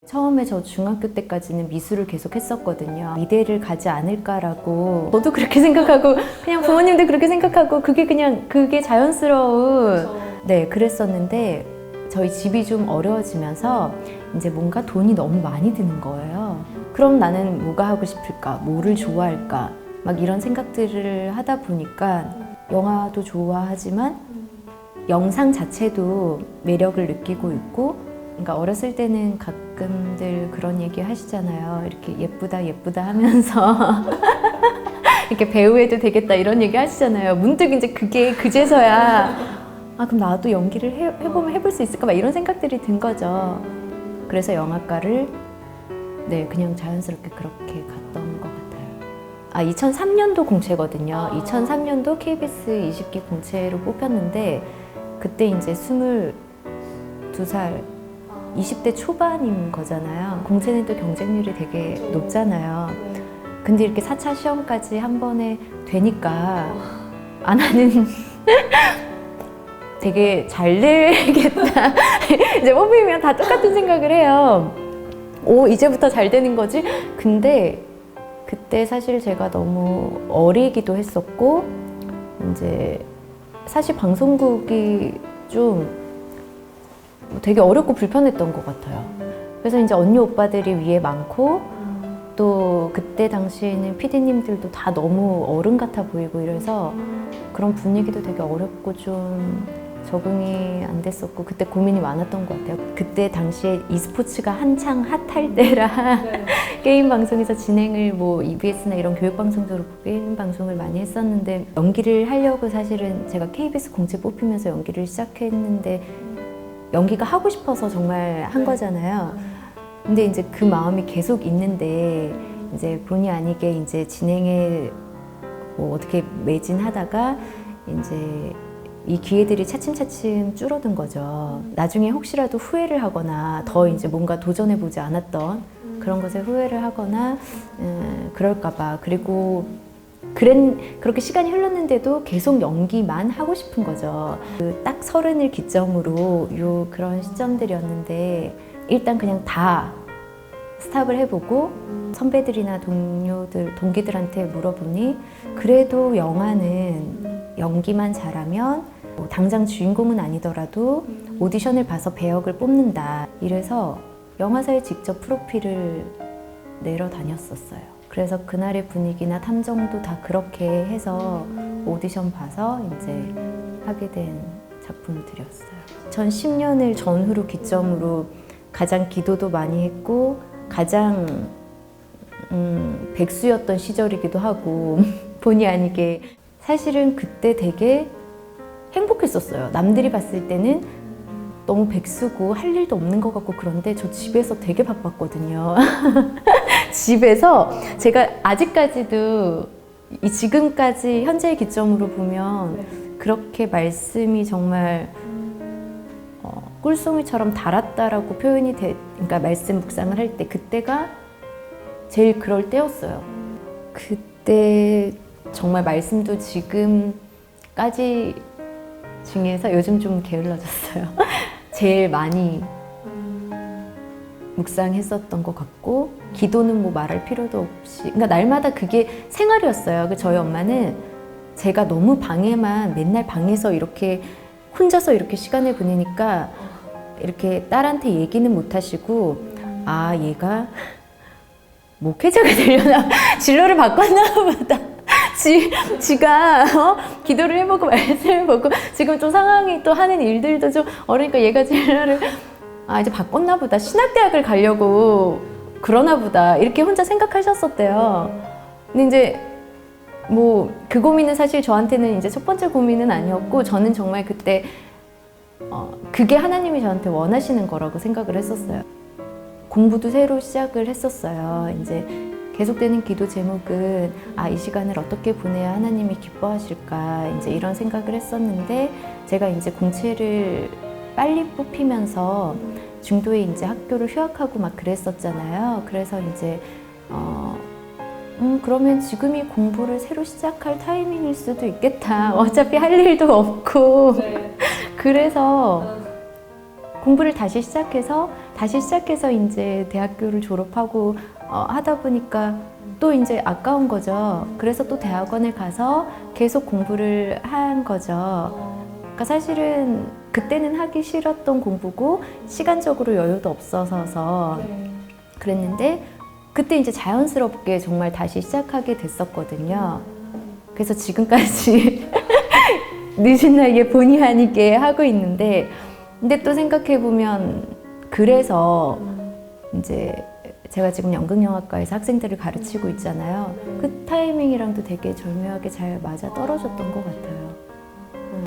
처음에 저 중학교 때까지는 미술을 계속 했었거든요. 미대를 가지 않을까라고 저도 그렇게 생각하고 그냥 부모님도 그렇게 생각하고 그게 자연스러운 네 그랬었는데 저희 집이 좀 어려워지면서 이제 뭔가 돈이 너무 많이 드는 거예요. 그럼 나는 뭐가 하고 싶을까? 뭐를 좋아할까? 막 이런 생각들을 하다 보니까 영화도 좋아하지만 영상 자체도 매력을 느끼고 있고 그러니까 어렸을 때는 가끔들 그런 얘기 하시잖아요. 이렇게 예쁘다 예쁘다 하면서 이렇게 배우해도 되겠다 이런 얘기 하시잖아요. 문득 이제 그게 그제서야 아 그럼 나도 연기를 해보면 해볼 수 있을까 막 이런 생각들이 든 거죠. 그래서 영화과를 네 그냥 자연스럽게 그렇게 갔던 것 같아요. 아 2003년도 공채거든요. 2003년도 KBS 20기 공채로 뽑혔는데 그때 이제 22살 20대 초반인 거잖아요. 공채는 또 경쟁률이 되게 높잖아요. 근데 이렇게 4차 시험까지 한 번에 되니까 아 나는 되게 잘 되겠다. 이제 뽑히면 다 똑같은 생각을 해요. 오 이제부터 잘 되는 거지? 근데 그때 사실 제가 너무 어리기도 했었고 이제 사실 방송국이 좀 되게 어렵고 불편했던 것 같아요. 그래서 이제 언니 오빠들이 위에 많고 또 그때 당시에는 PD님들도 다 너무 어른 같아 보이고 이래서 그런 분위기도 되게 어렵고 좀 적응이 안 됐었고 그때 고민이 많았던 것 같아요. 그때 당시에 e스포츠가 한창 핫할 때라 게임 방송에서 진행을 뭐 EBS나 이런 교육 방송들로 게임 방송을 많이 했었는데 연기를 하려고 사실은 제가 KBS 공채 뽑히면서 연기를 시작했는데 연기가 하고 싶어서 정말 한 거잖아요. 근데 이제 그 마음이 계속 있는데 이제 본의 아니게 이제 진행에 뭐 어떻게 매진하다가 이제 이 기회들이 차츰차츰 줄어든 거죠. 나중에 혹시라도 후회를 하거나 더 이제 뭔가 도전해보지 않았던 그런 것에 후회를 하거나 그럴까봐 그리고 그렇게 시간이 흘렀는데도 계속 연기만 하고 싶은 거죠. 딱 30을 기점으로 그런 시점들이었는데 일단 그냥 다 스탑을 해보고 선배들이나 동기들한테 물어보니 그래도 영화는 연기만 잘하면 뭐 당장 주인공은 아니더라도 오디션을 봐서 배역을 뽑는다. 이래서 영화사에 직접 프로필을 내러 다녔었어요. 그래서 그날의 분위기나 탐정도 다 그렇게 해서 오디션 봐서 이제 하게 된 작품들이었어요. 2010년을 전후로 기점으로 가장 기도도 많이 했고 가장 백수였던 시절이기도 하고 본의 아니게 사실은 그때 되게 행복했었어요. 남들이 봤을 때는 너무 백수고 할 일도 없는 것 같고 그런데 저 집에서 되게 바빴거든요. 집에서 제가 아직까지도 지금까지 현재의 기점으로 보면 그렇게 말씀이 정말 꿀송이처럼 달았다라고 표현이 그러니까 말씀 묵상을 할 때 그때가 제일 그럴 때였어요. 그때 정말 말씀도 지금까지 중에서 요즘 좀 게을러졌어요. 제일 많이 묵상했었던 것 같고 기도는 뭐 말할 필요도 없이 그러니까 날마다 그게 생활이었어요. 저희 엄마는 제가 너무 맨날 방에서 이렇게 혼자서 이렇게 시간을 보내니까 이렇게 딸한테 얘기는 못 하시고 아 얘가 목회자가 되려나 진로를 바꿨나 보다. 지가 기도를 해보고 말씀을 보고 지금 좀 상황이 또 하는 일들도 좀 어려니까 얘가 진로를 이제 바꿨나 보다. 신학대학을 가려고 그러나 보다. 이렇게 혼자 생각하셨었대요. 근데 이제 뭐 그 고민은 사실 저한테는 이제 첫 번째 고민은 아니었고 저는 정말 그때 그게 하나님이 저한테 원하시는 거라고 생각을 했었어요. 공부도 새로 시작을 했었어요. 이제 계속되는 기도 제목은 이 시간을 어떻게 보내야 하나님이 기뻐하실까 이제 이런 생각을 했었는데 제가 이제 공채를 빨리 뽑히면서 중도에 이제 학교를 휴학하고 막 그랬었잖아요. 그래서 이제 그러면 지금이 공부를 새로 시작할 타이밍일 수도 있겠다. 어차피 할 일도 없고. 그래서 공부를 다시 시작해서 이제 대학교를 졸업하고 하다 보니까 또 이제 아까운 거죠. 그래서 또 대학원을 가서 계속 공부를 한 거죠. 그러니까 사실은 그때는 하기 싫었던 공부고 시간적으로 여유도 없어서 그랬는데 그때 이제 자연스럽게 정말 다시 시작하게 됐었거든요. 그래서 지금까지 늦은 나이에 본의 아니게 하고 있는데, 근데 또 생각해보면 그래서 이제 제가 지금 연극영화과에서 학생들을 가르치고 있잖아요. 그 타이밍이랑도 되게 절묘하게 잘 맞아 떨어졌던 것 같아요.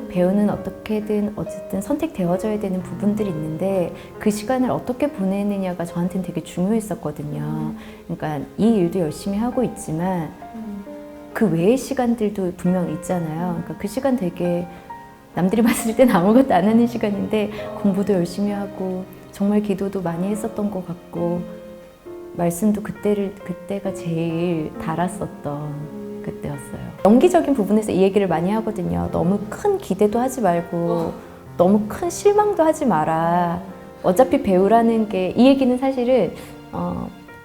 배우는 어떻게든 어쨌든 선택되어져야 되는 부분들이 있는데 그 시간을 어떻게 보내느냐가 저한테는 되게 중요했었거든요. 그러니까 이 일도 열심히 하고 있지만 그 외의 시간들도 분명 있잖아요. 그러니까 그 시간 되게 남들이 봤을 땐 아무것도 안 하는 시간인데 공부도 열심히 하고 정말 기도도 많이 했었던 것 같고 말씀도 그때가 제일 달았었던 그때였어요. 연기적인 부분에서 이 얘기를 많이 하거든요. 너무 큰 기대도 하지 말고 너무 큰 실망도 하지 마라. 어차피 배우라는 게, 이 얘기는 사실은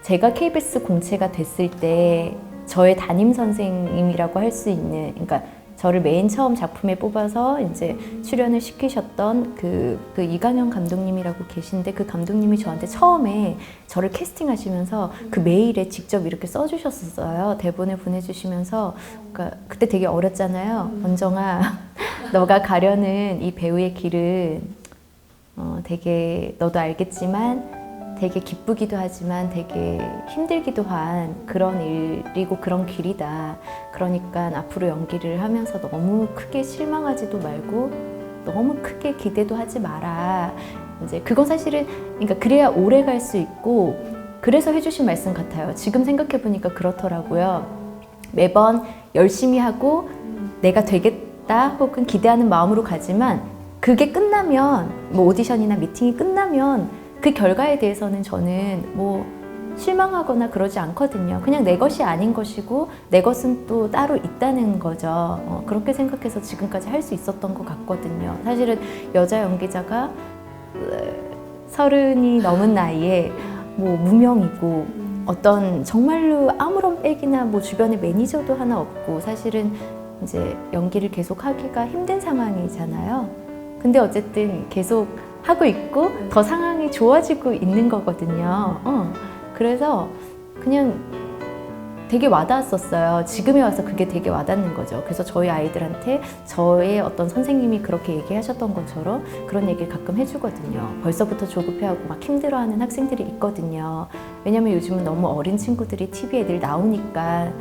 제가 KBS 공채가 됐을 때 저의 담임 선생님이라고 할 수 있는, 그러니까 저를 맨 처음 작품에 뽑아서 이제 출연을 시키셨던 그 이강현 감독님이라고 계신데, 그 감독님이 저한테 처음에 저를 캐스팅하시면서 그 메일에 직접 이렇게 써주셨었어요. 대본을 보내주시면서. 그러니까 그때 되게 어렸잖아요. 원정아, 너가 가려는 이 배우의 길은 되게 너도 알겠지만 되게 기쁘기도 하지만 되게 힘들기도 한 그런 일이고 그런 길이다. 그러니까 앞으로 연기를 하면서 너무 크게 실망하지도 말고 너무 크게 기대도 하지 마라. 이제 그건 사실은, 그러니까 그래야 오래 갈 수 있고, 그래서 해주신 말씀 같아요. 지금 생각해 보니까 그렇더라고요. 매번 열심히 하고 내가 되겠다 혹은 기대하는 마음으로 가지만 그게 끝나면, 뭐 오디션이나 미팅이 끝나면 그 결과에 대해서는 저는 뭐 실망하거나 그러지 않거든요. 그냥 내 것이 아닌 것이고 내 것은 또 따로 있다는 거죠. 그렇게 생각해서 지금까지 할 수 있었던 것 같거든요. 사실은 여자 연기자가 30이 넘은 나이에 뭐 무명이고 어떤 정말로 아무런 백이나 뭐 주변에 매니저도 하나 없고 사실은 이제 연기를 계속 하기가 힘든 상황이잖아요. 근데 어쨌든 계속 하고 있고 더 상황이 좋아지고 있는 거거든요. 그래서 그냥 되게 와닿았었어요. 지금에 와서 그게 되게 와닿는 거죠. 그래서 저희 아이들한테 저의 어떤 선생님이 그렇게 얘기하셨던 것처럼 그런 얘기를 가끔 해주거든요. 벌써부터 조급해하고 막 힘들어하는 학생들이 있거든요. 왜냐면 요즘은 너무 어린 친구들이 TV에 늘 나오니까.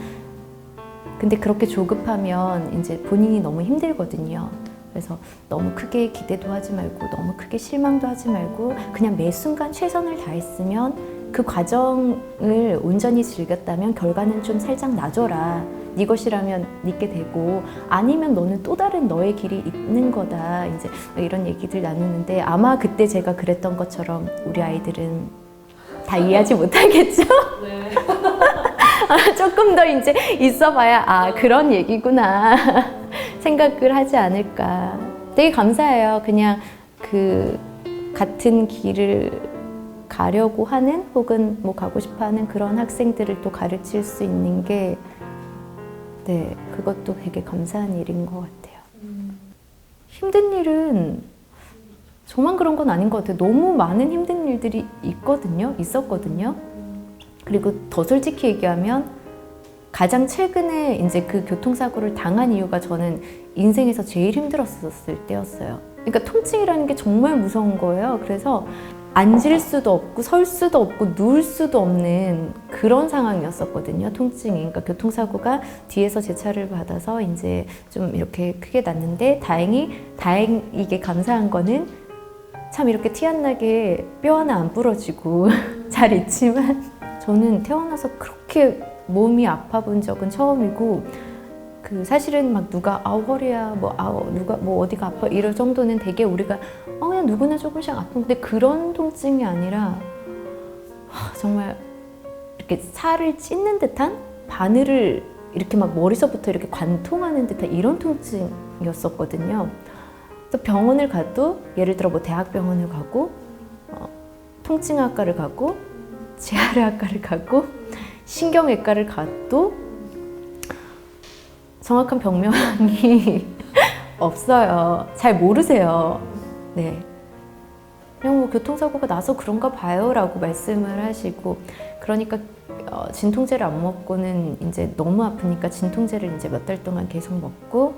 근데 그렇게 조급하면 이제 본인이 너무 힘들거든요. 그래서 너무 크게 기대도 하지 말고 너무 크게 실망도 하지 말고 그냥 매 순간 최선을 다했으면, 그 과정을 온전히 즐겼다면 결과는 좀 살짝 놔줘라. 네 것이라면 네게 되고 아니면 너는 또 다른 너의 길이 있는 거다. 이제 이런 얘기들 나누는데 아마 그때 제가 그랬던 것처럼 우리 아이들은 다 이해하지 못하겠죠? 네. 조금 더 이제 있어봐야 그런 얘기구나 생각을 하지 않을까. 되게 감사해요. 그냥 그 같은 길을 가려고 하는 혹은 뭐 가고 싶어하는 그런 학생들을 또 가르칠 수 있는 게, 네, 그것도 되게 감사한 일인 것 같아요. 힘든 일은 저만 그런 건 아닌 것 같아요. 너무 많은 힘든 일들이 있었거든요. 그리고 더 솔직히 얘기하면 가장 최근에 이제 그 교통사고를 당한 이유가 저는 인생에서 제일 힘들었을 때였어요. 그러니까 통증이라는 게 정말 무서운 거예요. 그래서 앉을 수도 없고 설 수도 없고 누울 수도 없는 그런 상황이었었거든요. 통증이. 그러니까 교통사고가 뒤에서 제 차를 받아서 이제 좀 이렇게 크게 났는데 다행이게 감사한 거는 참 이렇게 티 안 나게 뼈 하나 안 부러지고 잘 있지만 저는 태어나서 그렇게 몸이 아파 본 적은 처음이고, 그 사실은 막 누가 허리야 누가 뭐 어디가 아파 이럴 정도는 되게 우리가 그냥 누구나 조금씩 아픈, 근데 그런 통증이 아니라 정말 이렇게 살을 찢는 듯한, 바늘을 이렇게 막 머리서부터 이렇게 관통하는 듯한 이런 통증이었었거든요. 그래서 병원을 가도 예를 들어 뭐 대학병원을 가고 통증학과를 가고 재활의학과를 가고 신경외과를 가도 정확한 병명이 없어요. 잘 모르세요. 네. 그냥 뭐 교통사고가 나서 그런가 봐요 라고 말씀을 하시고, 그러니까 진통제를 안 먹고는 이제 너무 아프니까 진통제를 이제 몇 달 동안 계속 먹고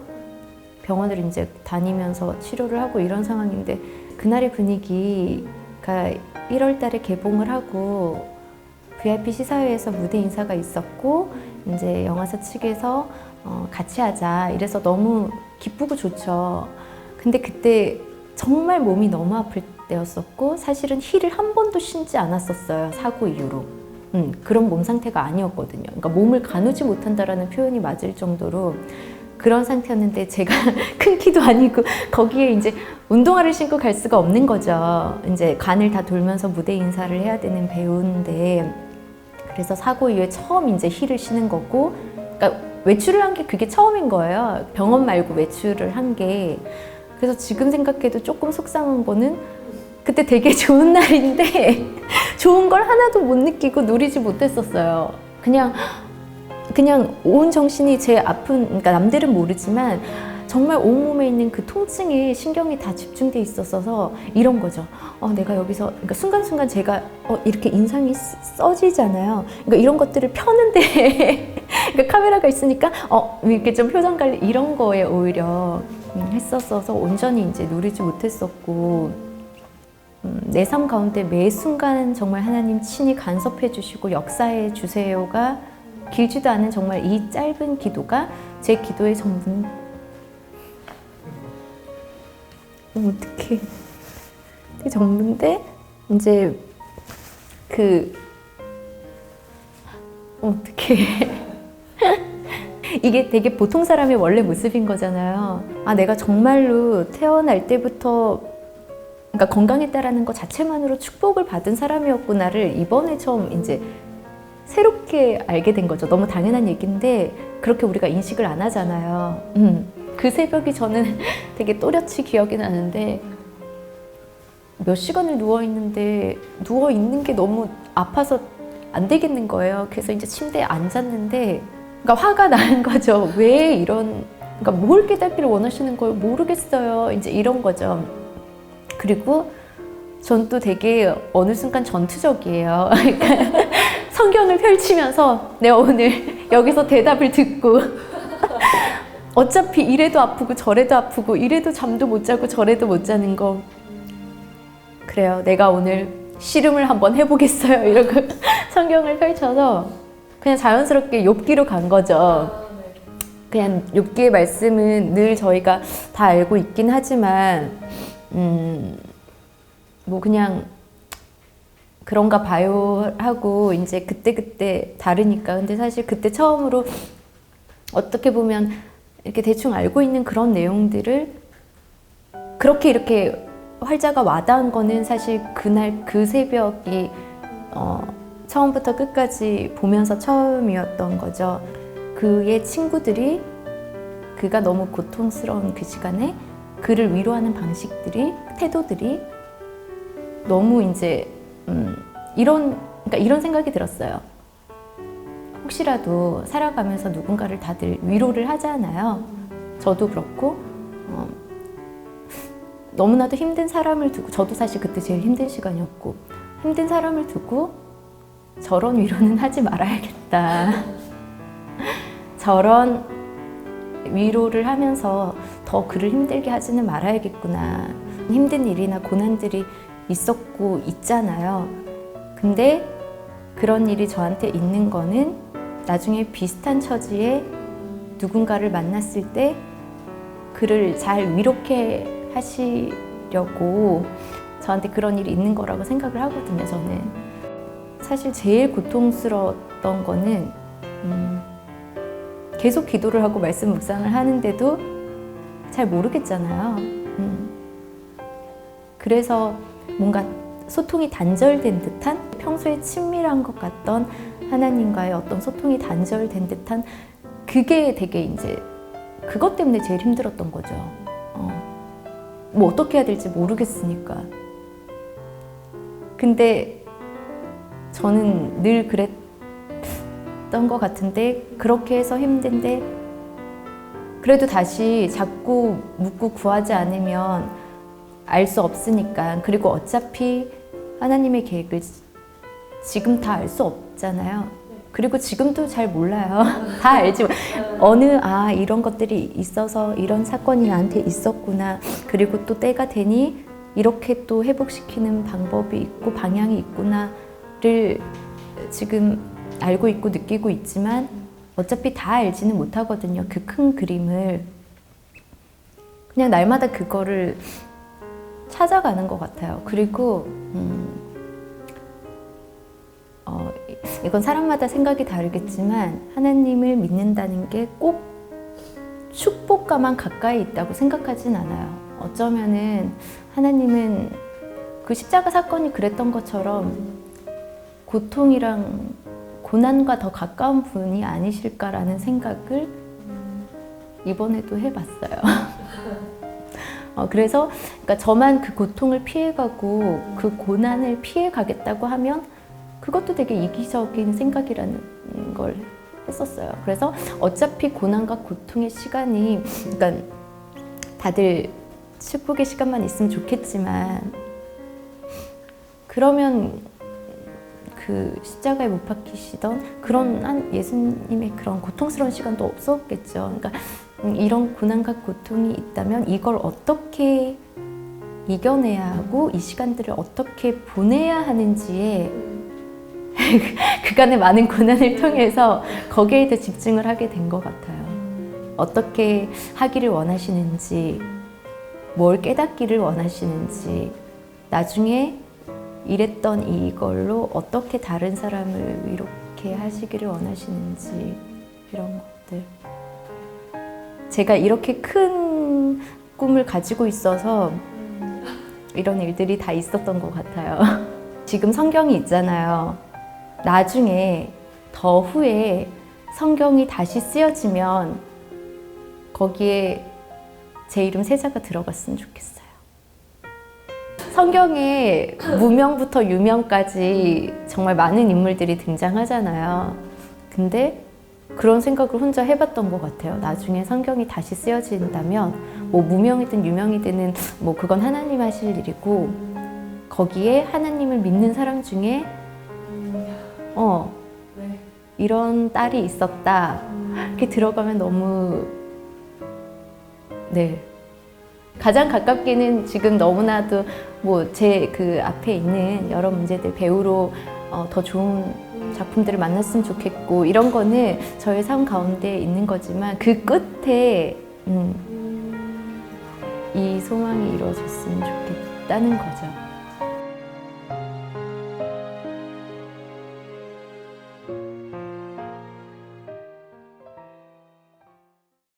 병원을 이제 다니면서 치료를 하고 이런 상황인데, 그날의 분위기가 1월 달에 개봉을 하고 VIP 시사회에서 무대 인사가 있었고 이제 영화사 측에서 같이 하자 이래서 너무 기쁘고 좋죠. 근데 그때 정말 몸이 너무 아플 때였었고 사실은 힐을 한 번도 신지 않았었어요. 사고 이후로. 그런 몸 상태가 아니었거든요. 그러니까 몸을 가누지 못한다라는 표현이 맞을 정도로 그런 상태였는데, 제가 큰 키도 아니고 거기에 이제 운동화를 신고 갈 수가 없는 거죠. 이제 관을 다 돌면서 무대 인사를 해야 되는 배우인데, 그래서 사고 이후에 처음 이제 힐을 신은 거고, 그러니까 외출을 한 게 그게 처음인 거예요. 병원 말고 외출을 한 게. 그래서 지금 생각해도 조금 속상한 거는 그때 되게 좋은 날인데 좋은 걸 하나도 못 느끼고 누리지 못했었어요. 그냥 온 정신이 제 아픈, 그러니까 남들은 모르지만 정말 온몸에 있는 그 통증에 신경이 다 집중돼 있었어서 이런 거죠. 내가 여기서, 그러니까 순간순간 제가 이렇게 인상이 써지잖아요. 그러니까 이런 것들을 펴는데 그러니까 카메라가 있으니까 이렇게 좀 표정 관리 이런 거에 오히려 했었어서 온전히 이제 누리지 못했었고, 내 삶 가운데 매 순간 정말 하나님 친히 간섭해 주시고 역사해 주세요가 길지도 않은 정말 이 짧은 기도가 제 기도의 전부. 어떡해. 되게 전부인데 이제 어떡해. 이게 되게 보통 사람의 원래 모습인 거잖아요. 내가 정말로 태어날 때부터 그러니까 건강했다라는 것 자체만으로 축복을 받은 사람이었구나를 이번에 처음 이제 새롭게 알게 된 거죠. 너무 당연한 얘기인데 그렇게 우리가 인식을 안 하잖아요. 그 새벽이 저는 되게 또렷이 기억이 나는데, 몇 시간을 누워있는데 누워있는 게 너무 아파서 안 되겠는 거예요. 그래서 이제 침대에 앉았는데, 그러니까 화가 나는 거죠. 왜 이런, 그러니까 뭘 깨닫기를 원하시는 거예요? 모르겠어요. 이제 이런 거죠. 그리고 전 또 되게 어느 순간 전투적이에요. 그러니까 성경을 펼치면서 내가 오늘 여기서 대답을 듣고 어차피 이래도 아프고 저래도 아프고 이래도 잠도 못 자고 저래도 못 자는 거, 그래요. 내가 오늘 씨름을 한번 해보겠어요. 이러고 성경을 펼쳐서 그냥 자연스럽게 욥기로 간 거죠. 그냥 욥기의 말씀은 늘 저희가 다 알고 있긴 하지만 뭐 그냥 그런가 봐요 하고 이제 그때 다르니까. 근데 사실 그때 처음으로 어떻게 보면 이렇게 대충 알고 있는 그런 내용들을 그렇게 이렇게 활자가 와닿은 거는 사실 그날 그 새벽이 처음부터 끝까지 보면서 처음이었던 거죠. 그의 친구들이 그가 너무 고통스러운 그 시간에 그를 위로하는 방식들이, 태도들이 너무 이제 그러니까 이런 생각이 들었어요. 혹시라도 살아가면서 누군가를 다들 위로를 하잖아요. 저도 그렇고 너무나도 힘든 사람을 두고, 저도 사실 그때 제일 힘든 시간이었고, 힘든 사람을 두고 저런 위로는 하지 말아야겠다. 저런 위로를 하면서 더 그를 힘들게 하지는 말아야겠구나. 힘든 일이나 고난들이 있었고 있잖아요. 근데 그런 일이 저한테 있는 거는 나중에 비슷한 처지에 누군가를 만났을 때 그를 잘 위로케 하시려고 저한테 그런 일이 있는 거라고 생각을 하거든요, 저는. 사실 제일 고통스러웠던 거는 계속 기도를 하고 말씀 묵상을 하는데도 잘 모르겠잖아요. 그래서 뭔가 소통이 단절된 듯한, 평소에 친밀한 것 같던 하나님과의 어떤 소통이 단절된 듯한, 그게 되게 이제 그것 때문에 제일 힘들었던 거죠. 뭐 어떻게 해야 될지 모르겠으니까. 근데 저는 늘 그랬던 것 같은데 그렇게 해서 힘든데 그래도 다시 자꾸 묻고 구하지 않으면 알 수 없으니까. 그리고 어차피 하나님의 계획을 지금 다 알 수 없잖아요. 그리고 지금도 잘 몰라요. 다 알지. 이런 것들이 있어서 이런 사건이 나한테 있었구나. 그리고 또 때가 되니 이렇게 또 회복시키는 방법이 있고 방향이 있구나를 지금 알고 있고 느끼고 있지만 어차피 다 알지는 못하거든요. 그 큰 그림을. 그냥 날마다 그거를 찾아가는 것 같아요. 그리고 이건 사람마다 생각이 다르겠지만 하나님을 믿는다는 게 꼭 축복과만 가까이 있다고 생각하진 않아요. 어쩌면은 하나님은 그 십자가 사건이 그랬던 것처럼 고통이랑 고난과 더 가까운 분이 아니실까라는 생각을 이번에도 해봤어요. 그래서 그러니까 저만 그 고통을 피해가고 그 고난을 피해가겠다고 하면 그것도 되게 이기적인 생각이라는 걸 했었어요. 그래서 어차피 고난과 고통의 시간이, 그러니까 다들 축복의 시간만 있으면 좋겠지만 그러면 그 십자가에 못 박히시던 그런 예수님의 그런 고통스러운 시간도 없었겠죠. 그러니까 이런 고난과 고통이 있다면 이걸 어떻게 이겨내야 하고 이 시간들을 어떻게 보내야 하는지에 그간의 많은 고난을 통해서 거기에 더 집중을 하게 된 것 같아요. 어떻게 하기를 원하시는지, 뭘 깨닫기를 원하시는지, 나중에 이랬던 이걸로 어떻게 다른 사람을 이렇게 하시기를 원하시는지, 이런 것들. 제가 이렇게 큰 꿈을 가지고 있어서 이런 일들이 다 있었던 것 같아요. 지금 성경이 있잖아요. 나중에 더 후에 성경이 다시 쓰여지면 거기에 제 이름 세자가 들어갔으면 좋겠어요. 성경에 무명부터 유명까지 정말 많은 인물들이 등장하잖아요. 근데 그런 생각을 혼자 해봤던 것 같아요. 나중에 성경이 다시 쓰여진다면 뭐 무명이든 유명이든 뭐 그건 하나님 하실 일이고 거기에 하나님을 믿는 사람 중에 이런 딸이 있었다 이렇게 들어가면 너무 가장 가깝게는 지금 너무나도 뭐 제 그 앞에 있는 여러 문제들 배우로 더 좋은 작품들을 만났으면 좋겠고 이런 거는 저의 삶 가운데 있는 거지만 그 끝에 이 소망이 이루어졌으면 좋겠다는 거죠.